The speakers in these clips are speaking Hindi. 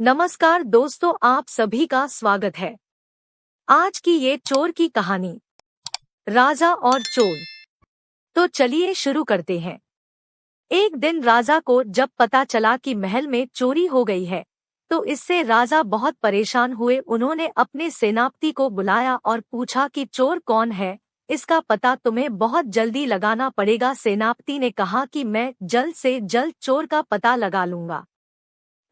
नमस्कार दोस्तों, आप सभी का स्वागत है। आज की ये चोर की कहानी, राजा और चोर। तो चलिए शुरू करते हैं। एक दिन राजा को जब पता चला कि महल में चोरी हो गई है, तो इससे राजा बहुत परेशान हुए। उन्होंने अपने सेनापति को बुलाया और पूछा कि चोर कौन है, इसका पता तुम्हें बहुत जल्दी लगाना पड़ेगा। सेनापति ने कहा कि मैं जल्द से जल्द चोर का पता लगा लूंगा।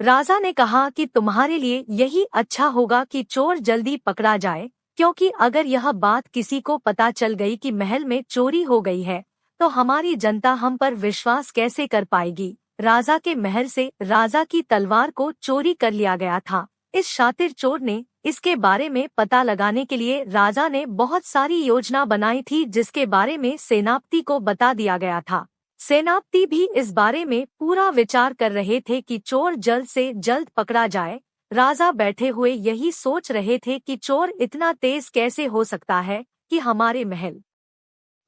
राजा ने कहा कि तुम्हारे लिए यही अच्छा होगा कि चोर जल्दी पकड़ा जाए, क्योंकि अगर यह बात किसी को पता चल गई कि महल में चोरी हो गई है, तो हमारी जनता हम पर विश्वास कैसे कर पाएगी। राजा के महल से राजा की तलवार को चोरी कर लिया गया था। इस शातिर चोर ने इसके बारे में पता लगाने के लिए राजा ने बहुत सारी योजना बनाई थी, जिसके बारे में सेनापति को बता दिया गया था। सेनापति भी इस बारे में पूरा विचार कर रहे थे कि चोर जल्द से जल्द पकड़ा जाए। राजा बैठे हुए यही सोच रहे थे कि चोर इतना तेज कैसे हो सकता है कि हमारे महल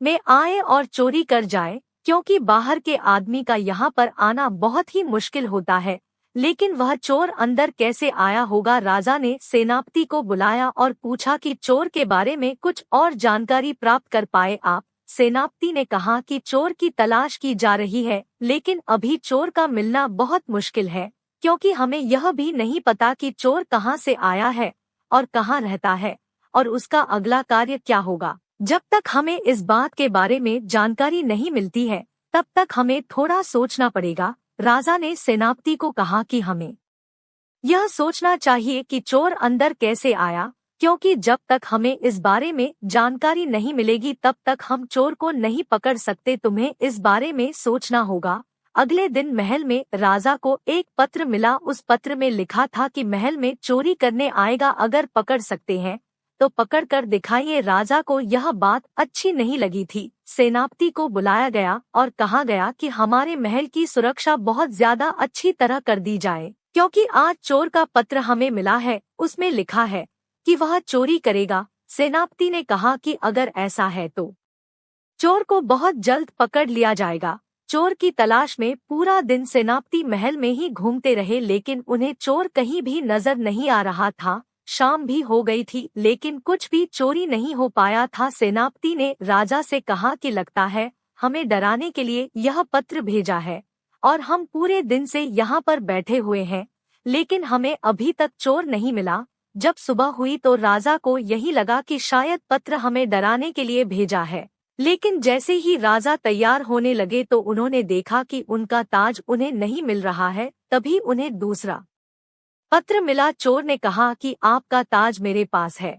में आए और चोरी कर जाए, क्योंकि बाहर के आदमी का यहाँ पर आना बहुत ही मुश्किल होता है। लेकिन वह चोर अंदर कैसे आया होगा। राजा ने सेनापति को बुलाया और पूछा कि चोर के बारे में कुछ और जानकारी प्राप्त कर पाए आप। सेनापति ने कहा कि चोर की तलाश की जा रही है, लेकिन अभी चोर का मिलना बहुत मुश्किल है, क्योंकि हमें यह भी नहीं पता कि चोर कहाँ से आया है और कहाँ रहता है और उसका अगला कार्य क्या होगा। जब तक हमें इस बात के बारे में जानकारी नहीं मिलती है, तब तक हमें थोड़ा सोचना पड़ेगा। राजा ने सेनापति को कहा कि हमें यह सोचना चाहिए कि चोर अंदर कैसे आया, क्योंकि जब तक हमें इस बारे में जानकारी नहीं मिलेगी तब तक हम चोर को नहीं पकड़ सकते। तुम्हें इस बारे में सोचना होगा। अगले दिन महल में राजा को एक पत्र मिला। उस पत्र में लिखा था कि महल में चोरी करने आएगा, अगर पकड़ सकते हैं तो पकड़ कर दिखाइए। राजा को यह बात अच्छी नहीं लगी थी। सेनापति को बुलाया गया और कहा गया कि हमारे महल की सुरक्षा बहुत ज्यादा अच्छी तरह कर दी जाए, क्योंकि आज चोर का पत्र हमें मिला है, उसमें लिखा है कि वह चोरी करेगा। सेनापति ने कहा कि अगर ऐसा है तो चोर को बहुत जल्द पकड़ लिया जाएगा। चोर की तलाश में पूरा दिन सेनापति महल में ही घूमते रहे, लेकिन उन्हें चोर कहीं भी नजर नहीं आ रहा था। शाम भी हो गई थी, लेकिन कुछ भी चोरी नहीं हो पाया था। सेनापति ने राजा से कहा कि लगता है हमें डराने के लिए यह पत्र भेजा है, और हम पूरे दिन से यहाँ पर बैठे हुए हैं, लेकिन हमें अभी तक चोर नहीं मिला। जब सुबह हुई तो राजा को यही लगा कि शायद पत्र हमें डराने के लिए भेजा है, लेकिन जैसे ही राजा तैयार होने लगे तो उन्होंने देखा कि उनका ताज उन्हें नहीं मिल रहा है। तभी उन्हें दूसरा पत्र मिला। चोर ने कहा कि आपका ताज मेरे पास है।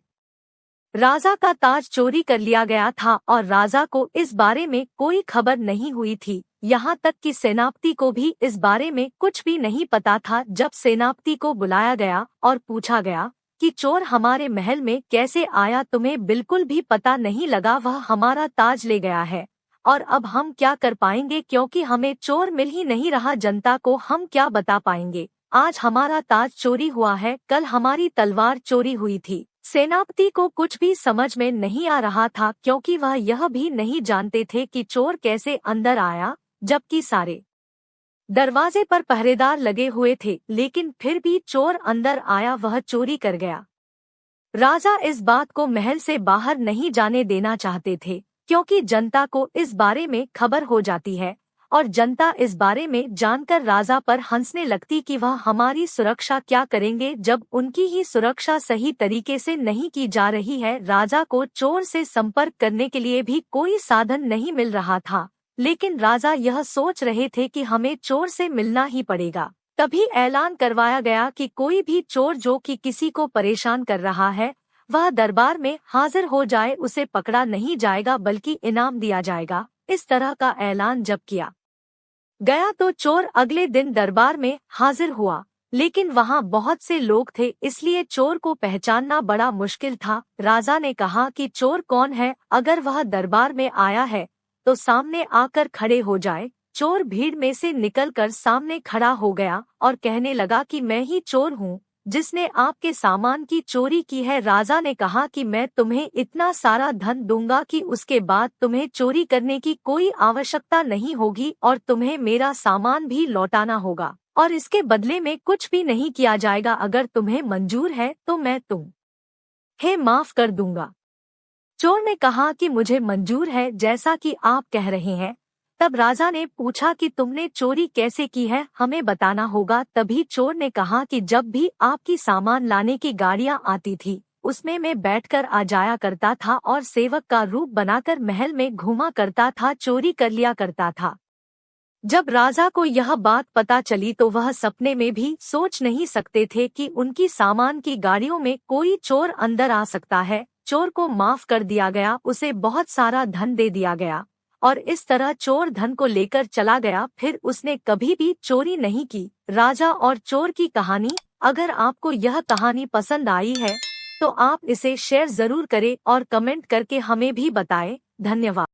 राजा का ताज चोरी कर लिया गया था और राजा को इस बारे में कोई खबर नहीं हुई थी। यहाँ तक कि सेनापति को भी इस बारे में कुछ भी नहीं पता था। जब सेनापति को बुलाया गया और पूछा गया कि चोर हमारे महल में कैसे आया, तुम्हें बिल्कुल भी पता नहीं लगा, वह हमारा ताज ले गया है, और अब हम क्या कर पाएंगे, क्योंकि हमें चोर मिल ही नहीं रहा। जनता को हम क्या बता पाएंगे। आज हमारा ताज चोरी हुआ है, कल हमारी तलवार चोरी हुई थी। सेनापति को कुछ भी समझ में नहीं आ रहा था, क्योंकि वह यह भी नहीं जानते थे कि चोर कैसे अंदर आया, जबकि सारे दरवाजे पर पहरेदार लगे हुए थे, लेकिन फिर भी चोर अंदर आया, वह चोरी कर गया। राजा इस बात को महल से बाहर नहीं जाने देना चाहते थे, क्योंकि जनता को इस बारे में खबर हो जाती है और जनता इस बारे में जानकर राजा पर हंसने लगती कि वह हमारी सुरक्षा क्या करेंगे, जब उनकी ही सुरक्षा सही तरीके से नहीं की जा रही है। राजा को चोर से संपर्क करने के लिए भी कोई साधन नहीं मिल रहा था, लेकिन राजा यह सोच रहे थे कि हमें चोर से मिलना ही पड़ेगा। तभी ऐलान करवाया गया कि कोई भी चोर जो कि किसी को परेशान कर रहा है, वह दरबार में हाजिर हो जाए, उसे पकड़ा नहीं जाएगा बल्कि इनाम दिया जाएगा। इस तरह का ऐलान जब किया गया तो चोर अगले दिन दरबार में हाजिर हुआ, लेकिन वहां बहुत से लोग थे, इसलिए चोर को पहचानना बड़ा मुश्किल था। राजा ने कहा कि चोर कौन है, अगर वह दरबार में आया है तो सामने आकर खड़े हो जाए। चोर भीड़ में से निकलकर सामने खड़ा हो गया और कहने लगा कि मैं ही चोर हूँ, जिसने आपके सामान की चोरी की है। राजा ने कहा कि मैं तुम्हें इतना सारा धन दूंगा कि उसके बाद तुम्हें चोरी करने की कोई आवश्यकता नहीं होगी और तुम्हें मेरा सामान भी लौटाना होगा। और इसके बदले में कुछ भी नहीं किया जाएगा। अगर तुम्हें मंजूर है तो मैं तुम्हें माफ कर दूंगा। चोर ने कहा कि मुझे मंजूर है, जैसा कि आप कह रहे हैं। तब राजा ने पूछा कि तुमने चोरी कैसे की है, हमें बताना होगा। तभी चोर ने कहा कि जब भी आपकी सामान लाने की गाड़ियां आती थी, उसमें मैं बैठकर आ जाया करता था और सेवक का रूप बनाकर महल में घूमा करता था, चोरी कर लिया करता था। जब राजा को यह बात पता चली तो वह सपने में भी सोच नहीं सकते थे कि उनकी सामान की गाड़ियों में कोई चोर अंदर आ सकता है। चोर को माफ कर दिया गया, उसे बहुत सारा धन दे दिया गया और इस तरह चोर धन को लेकर चला गया। फिर उसने कभी भी चोरी नहीं की। राजा और चोर की कहानी। अगर आपको यह कहानी पसंद आई है तो आप इसे शेयर जरूर करें और कमेंट करके हमें भी बताएं। धन्यवाद।